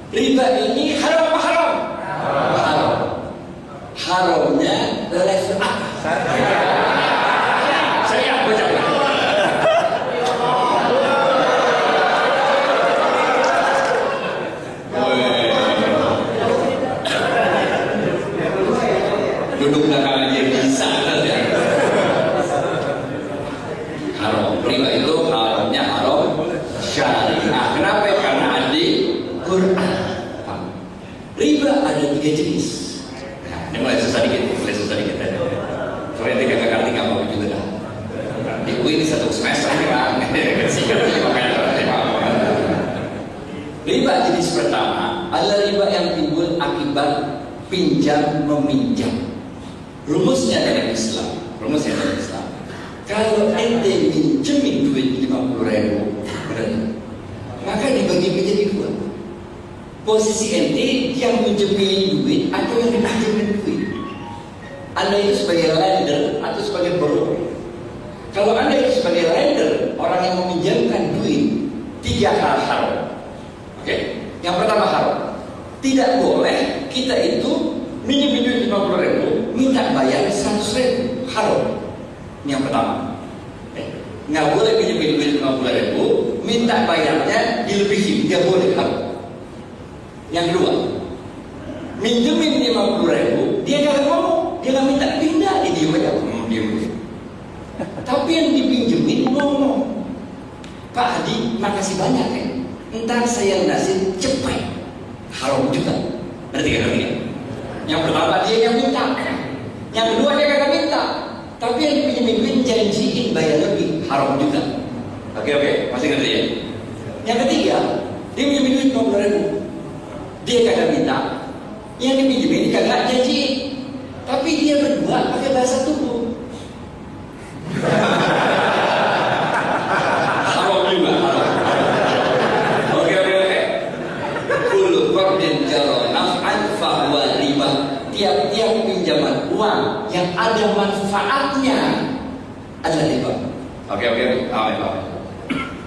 Riba ini haram apa haram? Haram. Haramnya level apa? Saya baca. Duduk belakang aja bisa ya. Haram. Riba itu haramnya haram syariah. Kenapa? Karena ada di Quran. Riba ada 3 jenis. Nah, ini mulai susah dikit. Soalnya tiga ngerti nggak mau juga dah. Di UI ini 1 semester ini kan. Riba jenis pertama adalah riba yang timbul akibat pinjam meminjam. Rumusnya dalam Islam. Kalau ente minjemin duit 50.000, maka dibagi menjadi 2. Posisi ente yang minjemin duit atau yang dipinjemin duit. Anda itu sebagai lender atau sebagai borrower. Kalau Anda itu sebagai lender, orang yang meminjamkan duit, 3 hal haram. Oke? Yang pertama haram. Tidak boleh kita itu minjemin duit 50.000, minta bayar 100.000. Haram. Ini yang pertama. Nggak boleh minjemin duit 50.000, minta bayarnya dilebihin. Nggak boleh. Haram. Yang kedua, minjemin 50.000, dia jangan ngomong, dia nggak minta pindah, dia diem aja, diem. Tapi yang dipinjemin ngomong, Pak Hadi, makasih banyak ya. Ntar saya lunasin cepet. Haram juga. Ngerti kan? Yang pertama dia yang minta, yang kedua dia kagak minta. Tapi yang dipinjemin duit janjiin bayar lebih. Haram juga. Oke, masih ngerti ya? Yang ketiga, dia minjemin duit 50.000. Dia kagak minta, yang dipinjemin kagak janji, tapi dia berdua pakai bahasa tubuh. Haram juga, haram. Oke. Kullu qardin jara naf'an fahuwa riba. Tiap-tiap pinjaman uang yang ada manfaatnya adalah riba. Oke. Amin.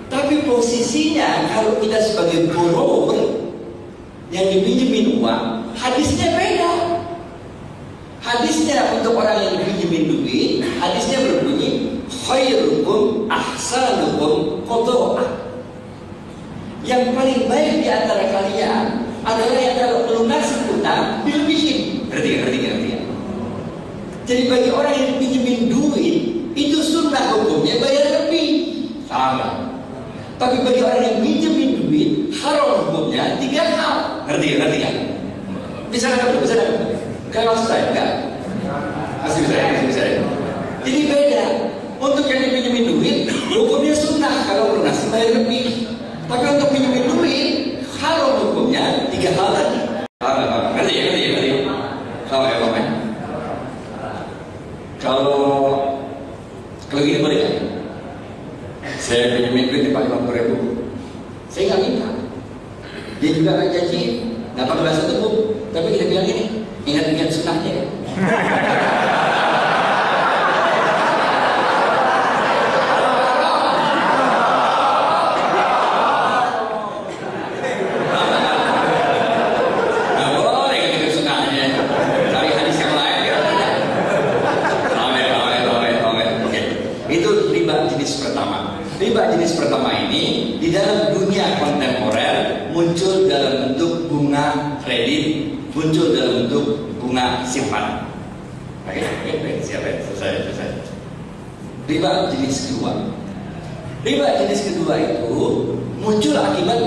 Tapi posisinya kalau kita sebagai borrower yang dipinjemin uang, hadisnya beda. Hadisnya untuk orang yang dipinjemin duit, hadisnya berbunyi khairukum ahsanukum qada'ah. Yang paling baik di antara kalian adalah yang kalau melunasi utang dilebihin. Ngerti? Jadi bagi orang yang dipinjemin duit, itu sunnah hukumnya bayar lebih. Sama. Tapi bagi orang yang minjemin duit, haram hukumnya 3 hal. Ngerti kan? Bisa nggak? Kalau saya enggak, masih bisa. Jadi beda. Untuk yang dipinjemin duit, hukumnya sunnah kalau lunasi bayar lebih. Tapi untuk pinjemin duit, haram hukumnya 3 hal tadi. Ngerti? Kalau gini boleh kan? Saya pinjemin duit di 50.000, saya nggak minta. Dia juga nggak janji, nggak pakai bahasa tubuh, tapi kita bilang ini, ingat sunnahnya. Nggak boleh ingat sunnahnya, cari hadis yang lain. Oke. Itu riba jenis pertama. Riba jenis pertama ini di dalam dunia kontemporer muncul dalam bentuk bunga kredit, muncul dalam bentuk bunga simpanan. Oke, siap ya? Selesai. Riba jenis kedua. Riba jenis kedua itu muncul akibat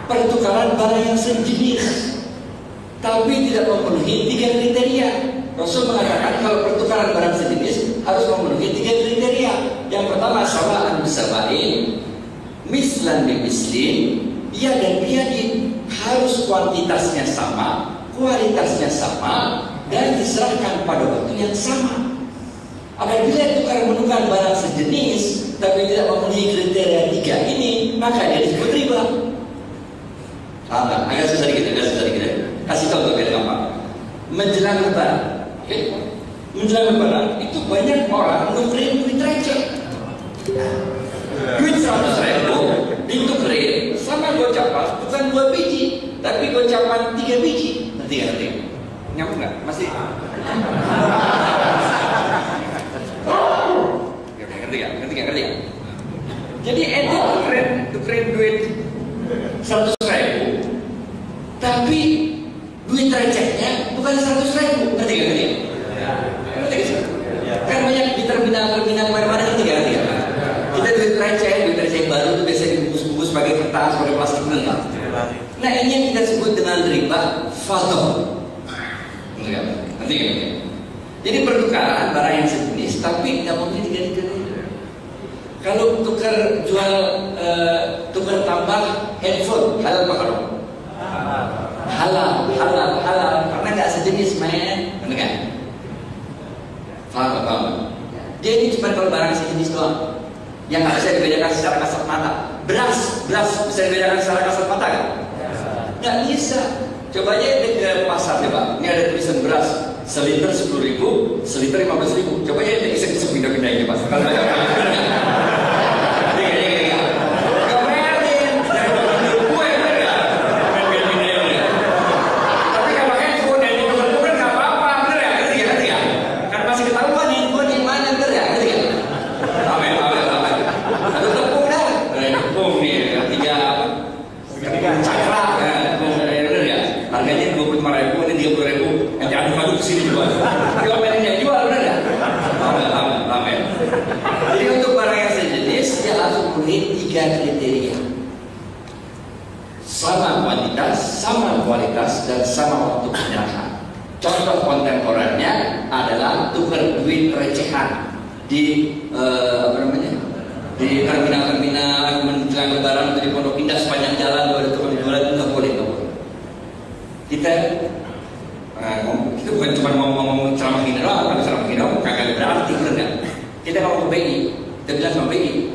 pertukaran barang yang sejenis, tapi tidak memenuhi 3 kriteria. Rasul mengatakan kalau pertukaran barang sejenis harus memenuhi 3 kriteria. Yang pertama sawa'an bisawa'in, mislan bimislin, dan harus kuantitasnya sama, kualitasnya sama, dan diserahkan pada waktu yang sama. Apabila tukar-menukar barang sejenis tapi tidak memenuhi kriteria 3 ini, maka dia disebut riba. Paham nggak? Agak susah dikit. Kasih contoh biar gampang. Menjelang lebaran. Menjelang lebaran itu banyak orang nukerin duit receh. Duit 100.000 ditukerin sama gocap Jadi ente tukerin duit 100.000, tapi duit recehnya bukan 100.000, ngerti gak kalian? Ngerti gak? Kan banyak di terminal mana-mana, ngerti gak? Kita duit receh baru itu biasanya dibungkus-bungkus pakai kertas, pakai plastik, bener. Nah ini yang kita sebut dengan riba fadl. Ngerti gak? Jadi pertukaran barang yang sejenis, tapi nggak mungkin diganti-ganti. Kalau tukar jual tukar tambah handphone, halal apa haram? Halal, karena nggak sejenis, men, benar kan? Paham? Dia ini cuma kalau barang sejenis doang, yang nggak bisa dibedakan secara kasat mata. Beras bisa dibedakan secara kasat mata kan? Nggak bisa. Coba aja ke pasar coba. Ini ada tulisan beras seliter 10.000, seliter 15.000. Coba aja bisa pindah-pindahin coba. Kalau jadi untuk barang yang sejenis dia harus memenuhi 3 kriteria: sama kuantitas, sama kualitas, dan sama waktu penyerahan. Contoh kontemporer,nya adalah tukar duit recehan di di terminal-terminal menjelang lebaran di Pondok Indah sepanjang jalan ada tukang jualan, itu nggak boleh. Kita bukan cuma ngomong ceramah gini doang, kalau ceramah gini doang kagak berarti, bener nggak? Kita ngomong ke BI, kita bilang sama BI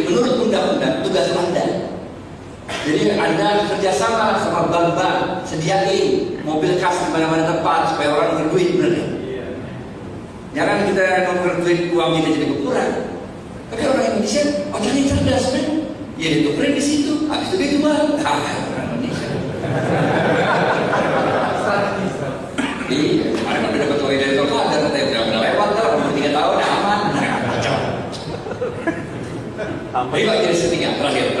menurut undang-undang tugas Anda. Jadi Anda kerjasama sama bank-bank, sediain mobil kas di mana-mana tempat supaya orang berduit, bener nggak? Jangan kita ngomong duit uang kita jadi berkurang. Tapi orang Indonesia otaknya cerdas, kan? Ya ditukerin di situ, habis itu dia jual. Orang Indonesia. Iya, kemarin udah dapat uang dari toko, ada katanya udah lewat lah, umur 3 tahun, aman. Riba jenis ketiga, terakhir.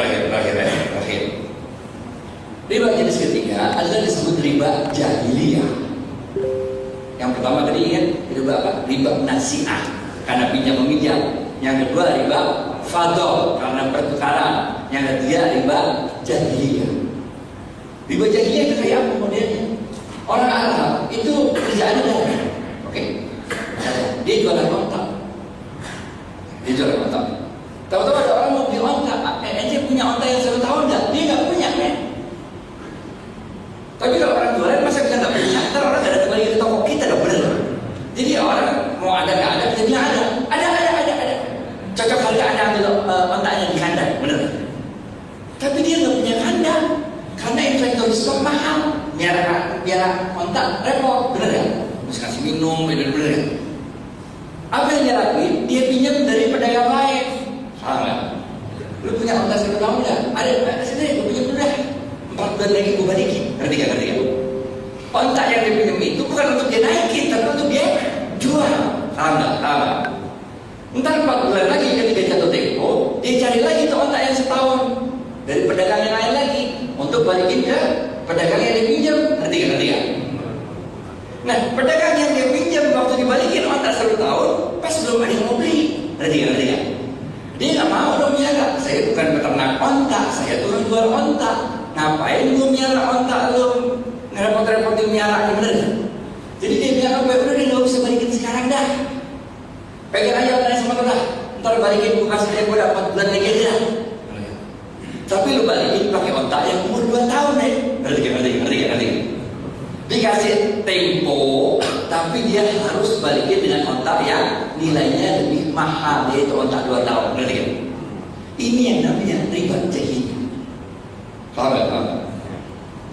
Riba jenis ketiga adalah disebut riba jahiliyah. Yang pertama tadi ingat riba apa? Riba nasi'ah, karena pinjam meminjam. Yang kedua riba fadl, karena pertukaran. Yang ketiga riba jahiliyah. Riba jahiliyah itu kayak apa modelnya? Orang Arab itu kerjaannya dagang, oke? Dia jualan onta. Tahu-tahu ada orang mau beli onta, ente punya onta yang 1 tahun enggak? Dia nggak punya, men. Tapi kalau orang jualan masa kita nggak punya? Ntar orang nggak datang lagi ke toko kita, nggak bener. Jadi orang mau ada nggak ada, kita bilang ada. Cocok harga Anda ambil ontanya di kandang, bener. Tapi dia nggak punya kandang, karena inventory stok mahal. Biar onta repot, bener ya? Mesti kasih minum, bener ya? Apa yang dia lakuin? Dia pinjam dari pedagang lain. Salah nggak? Lu punya onta 1 tahun nggak? Ada sini, gue pinjam dulu dah. 4 bulan lagi gue balikin. Ngerti gak? Onta yang dia pinjam itu bukan untuk dia naikin, tapi untuk dia jual. Salah nggak? Ntar 4 bulan lagi ketika jatuh tempo, dia cari lagi tuh onta yang 1 tahun dari pedagang yang lain lagi untuk balikin ke pedagang yang dia pinjam. Ngerti gak? Nah, pedagang yang dia pinjam waktu dibalikin onta 1 tahun, pas belum ada yang mau beli. Ngerti gak? Dia nggak mau dong miara. Saya bukan peternak onta, saya turun jual onta. Ngapain lu miara onta lu? Ngerepot-repotin miara, bener gak? Jadi dia bilang, udah nggak usah balikin sekarang dah. Pegang aja ontanya sama dah. Ntar balikin gue kasih dia, gue dapat 4 bulan lagi aja. Tapi lu balikin pakai onta yang umur 2 tahun deh. Ngerti. Dikasih tempo, tapi dia harus balikin dengan onta yang nilainya lebih mahal, yaitu onta 2 tahun. Ngerti kan? Ini yang namanya riba jahiliyah.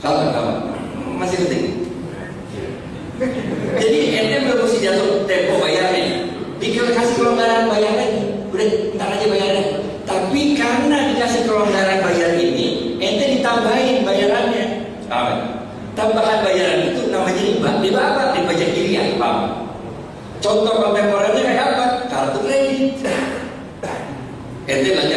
Kalau masih penting. Jadi ente belum mesti jatuh tempo bayarnya. Dikasih kelonggaran bayar lagi, udah ntar aja bayarnya. Tapi karena dikasih kelonggaran bayar ini, ente ditambahin bayarannya. Tambahan bayaran itu namanya riba. Riba apa? Riba jahiliyah. Contoh kontemporernya kayak apa? Kartu kredit. Ente belanja